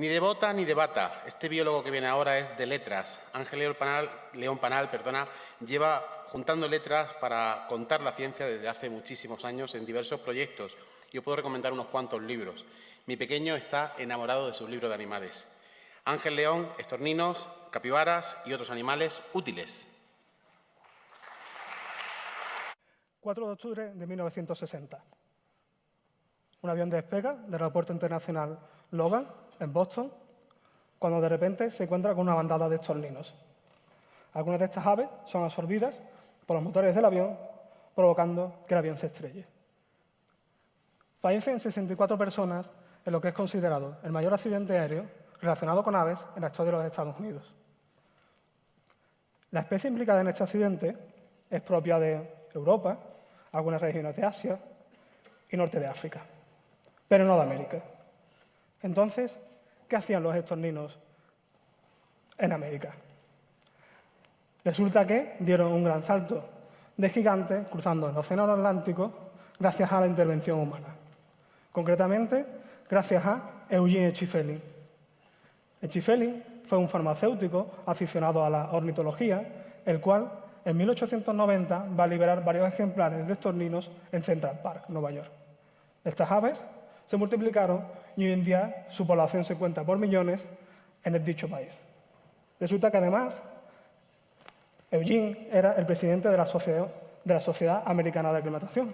Ni de bota ni de bata. Este biólogo que viene ahora es de letras. Ángel León Panal, lleva juntando letras para contar la ciencia desde hace muchísimos años en diversos proyectos. Y os puedo recomendar unos cuantos libros. Mi pequeño está enamorado de sus libros de animales. Ángel León, estorninos, capibaras y otros animales útiles. 4 de octubre de 1960. Un avión despega del Aeropuerto Internacional Logan, en Boston, cuando de repente se encuentra con una bandada de estorninos. Algunas de estas aves son absorbidas por los motores del avión, provocando que el avión se estrelle. Fallecen 64 personas en lo que es considerado el mayor accidente aéreo relacionado con aves en la historia de los Estados Unidos. La especie implicada en este accidente es propia de Europa, algunas regiones de Asia y norte de África, pero no de América. Entonces, ¿qué hacían los estorninos en América? Resulta que dieron un gran salto de gigante cruzando el Océano Atlántico gracias a la intervención humana. Concretamente, gracias a Eugene Etchefelin. Etchefelin fue un farmacéutico aficionado a la ornitología, el cual en 1890 va a liberar varios ejemplares de estorninos en Central Park, Nueva York. Estas aves se multiplicaron y hoy en día su población se cuenta por millones en el dicho país. Resulta que además Eugene era el presidente de la Sociedad Americana de Aclimatación,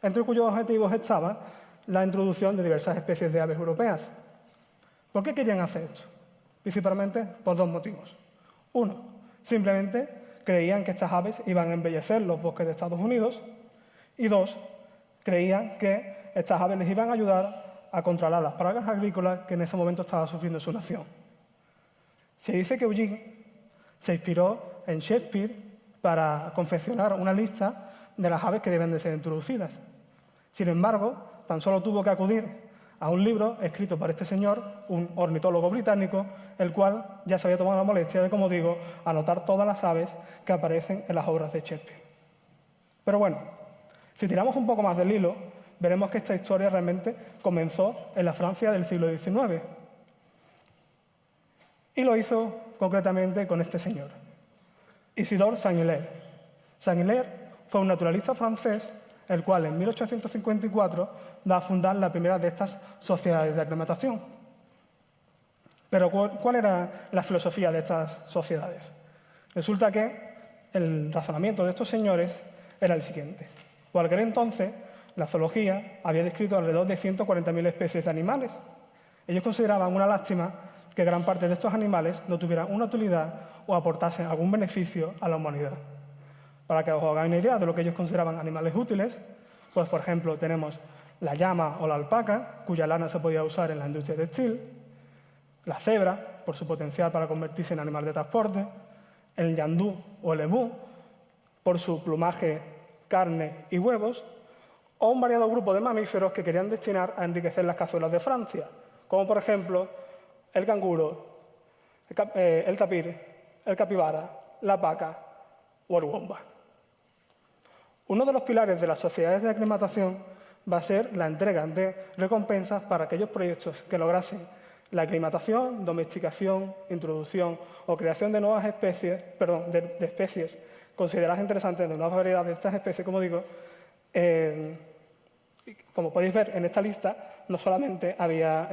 entre cuyos objetivos estaba la introducción de diversas especies de aves europeas. ¿Por qué querían hacer esto? Principalmente por dos motivos. Uno, simplemente creían que estas aves iban a embellecer los bosques de Estados Unidos. Y dos, creían que estas aves les iban a ayudar a controlar las plagas agrícolas que en ese momento estaba sufriendo su nación. Se dice que Eugene se inspiró en Shakespeare para confeccionar una lista de las aves que deben de ser introducidas. Sin embargo, tan solo tuvo que acudir a un libro escrito por este señor, un ornitólogo británico, el cual ya se había tomado la molestia de, como digo, anotar todas las aves que aparecen en las obras de Shakespeare. Pero bueno, si tiramos un poco más del hilo, veremos que esta historia realmente comenzó en la Francia del siglo XIX. Y lo hizo concretamente con este señor, Isidore Saint-Hilaire. Saint-Hilaire fue un naturalista francés, el cual en 1854 va a fundar la primera de estas sociedades de aclimatación. Pero ¿cuál era la filosofía de estas sociedades? Resulta que el razonamiento de estos señores era el siguiente. Por aquel entonces, la zoología había descrito alrededor de 140.000 especies de animales. Ellos consideraban una lástima que gran parte de estos animales no tuvieran una utilidad o aportasen algún beneficio a la humanidad. Para que os hagáis una idea de lo que ellos consideraban animales útiles, pues por ejemplo tenemos la llama o la alpaca, cuya lana se podía usar en la industria textil, la cebra, por su potencial para convertirse en animal de transporte, el ñandú o el emú, por su plumaje, carne y huevos, o un variado grupo de mamíferos que querían destinar a enriquecer las cazuelas de Francia, como por ejemplo el canguro, el tapir, el capibara, la paca o el wombat. Uno de los pilares de las sociedades de aclimatación va a ser la entrega de recompensas para aquellos proyectos que lograsen la aclimatación, domesticación, introducción o creación de nuevas especies, de especies consideradas interesantes, de nuevas variedades de estas especies, como digo. Como podéis ver en esta lista, no solamente había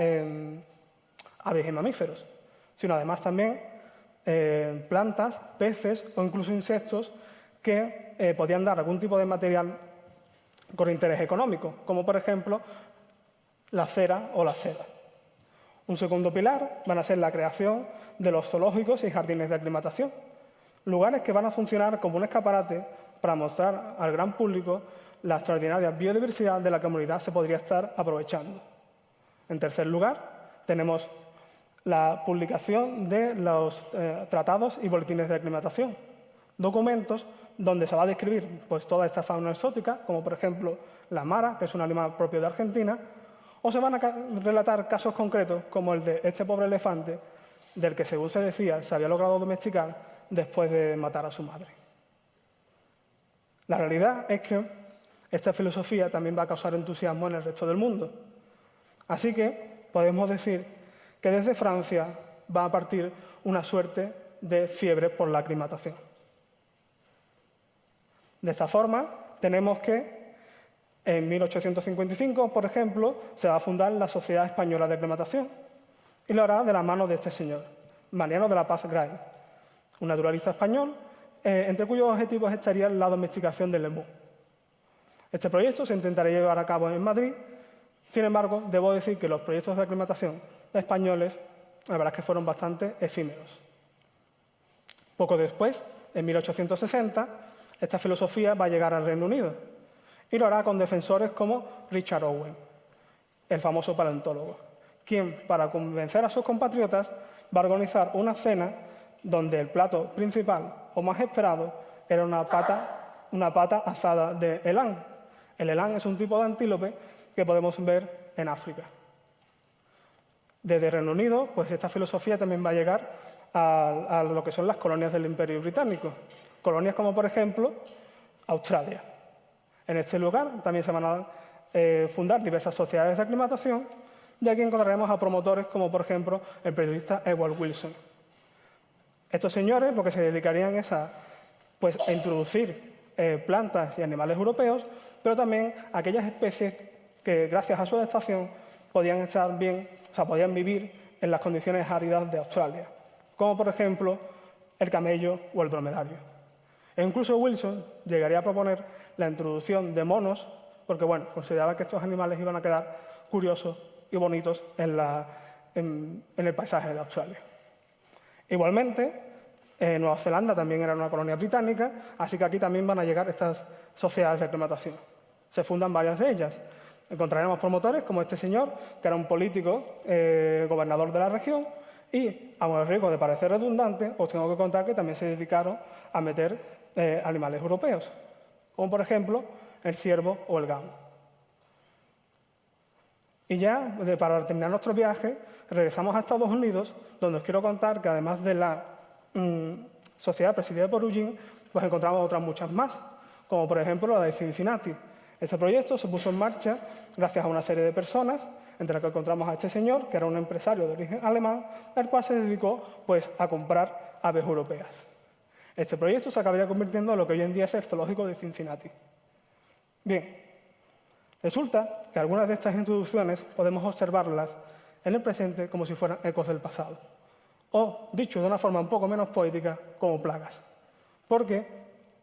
aves y mamíferos, sino además también plantas, peces o incluso insectos que podían dar algún tipo de material con interés económico, como por ejemplo la cera o la seda. Un segundo pilar van a ser la creación de los zoológicos y jardines de aclimatación, lugares que van a funcionar como un escaparate para mostrar al gran público la extraordinaria biodiversidad de la que la comunidad se podría estar aprovechando. En tercer lugar, tenemos la publicación de los tratados y boletines de aclimatación, documentos donde se va a describir pues, toda esta fauna exótica, como por ejemplo la mara, que es un animal propio de Argentina, o se van a relatar casos concretos como el de este pobre elefante, del que según se decía se había logrado domesticar después de matar a su madre. La realidad es que esta filosofía también va a causar entusiasmo en el resto del mundo. Así que podemos decir que desde Francia va a partir una suerte de fiebre por la aclimatación. De esta forma, tenemos que en 1855, por ejemplo, se va a fundar la Sociedad Española de Aclimatación y lo hará de la mano de este señor, Mariano de la Paz Gray, un naturalista español, entre cuyos objetivos estaría la domesticación del lemú. Este proyecto se intentaría llevar a cabo en Madrid. Sin embargo, debo decir que los proyectos de aclimatación españoles, la verdad es que fueron bastante efímeros. Poco después, en 1860, esta filosofía va a llegar al Reino Unido y lo hará con defensores como Richard Owen, el famoso paleontólogo, quien, para convencer a sus compatriotas, va a organizar una cena donde el plato principal o más esperado era una pata asada de elan. El elan es un tipo de antílope que podemos ver en África. Desde Reino Unido, pues esta filosofía también va a llegar a lo que son las colonias del Imperio Británico. Colonias como, por ejemplo, Australia. En este lugar también se van a fundar diversas sociedades de aclimatación, y aquí encontraremos a promotores como, por ejemplo, el periodista Edward Wilson. Estos señores lo que se dedicarían es a introducir plantas y animales europeos, pero también aquellas especies que, gracias a su adaptación, podían vivir en las condiciones áridas de Australia, como por ejemplo el camello o el dromedario. E incluso Wilson llegaría a proponer la introducción de monos, porque consideraba que estos animales iban a quedar curiosos y bonitos en el paisaje de Australia. Igualmente, Nueva Zelanda también era una colonia británica, así que aquí también van a llegar estas sociedades de aclimatación. Se fundan varias de ellas. Encontraremos promotores como este señor, que era un político gobernador de la región, y, a el riesgo de parecer redundante, os tengo que contar que también se dedicaron a meter animales europeos, como por ejemplo el ciervo o el gamo. Y ya, para terminar nuestro viaje, regresamos a Estados Unidos, donde os quiero contar que además de la sociedad presidida por Eugene, pues encontramos otras muchas más, como por ejemplo la de Cincinnati. Este proyecto se puso en marcha gracias a una serie de personas, entre las que encontramos a este señor, que era un empresario de origen alemán, el cual se dedicó a comprar aves europeas. Este proyecto se acabaría convirtiendo en lo que hoy en día es el zoológico de Cincinnati. Bien, resulta que algunas de estas introducciones podemos observarlas en el presente como si fueran ecos del pasado, o, dicho de una forma un poco menos poética, como plagas. Porque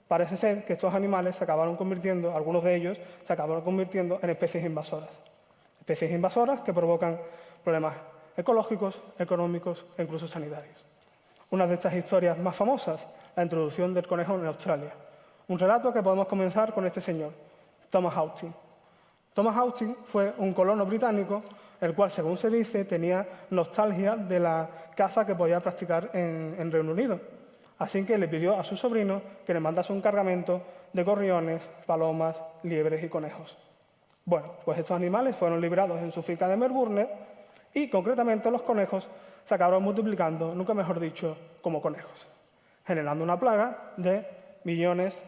parece ser que estos animales algunos de ellos se acabaron convirtiendo en especies invasoras. Especies invasoras que provocan problemas ecológicos, económicos e incluso sanitarios. Una de estas historias más famosas, la introducción del conejo en Australia. Un relato que podemos comenzar con este señor, Thomas Austin. Thomas Austin fue un colono británico, el cual, según se dice, tenía nostalgia de la caza que podía practicar en Reino Unido. Así que le pidió a su sobrino que le mandase un cargamento de gorriones, palomas, liebres y conejos. Bueno, pues estos animales fueron librados en su finca de Melbourne y, concretamente, los conejos se acabaron multiplicando, nunca mejor dicho, como conejos, generando una plaga de millones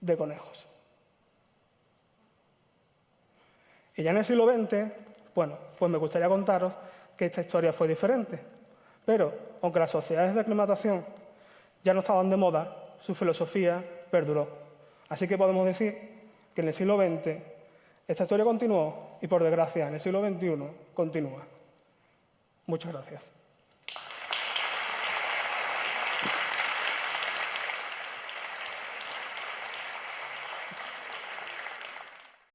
de conejos. Y ya en el siglo XX, pues me gustaría contaros que esta historia fue diferente. Pero, aunque las sociedades de aclimatación ya no estaban de moda, su filosofía perduró. Así que podemos decir que en el siglo XX esta historia continuó y, por desgracia, en el siglo XXI continúa. Muchas gracias.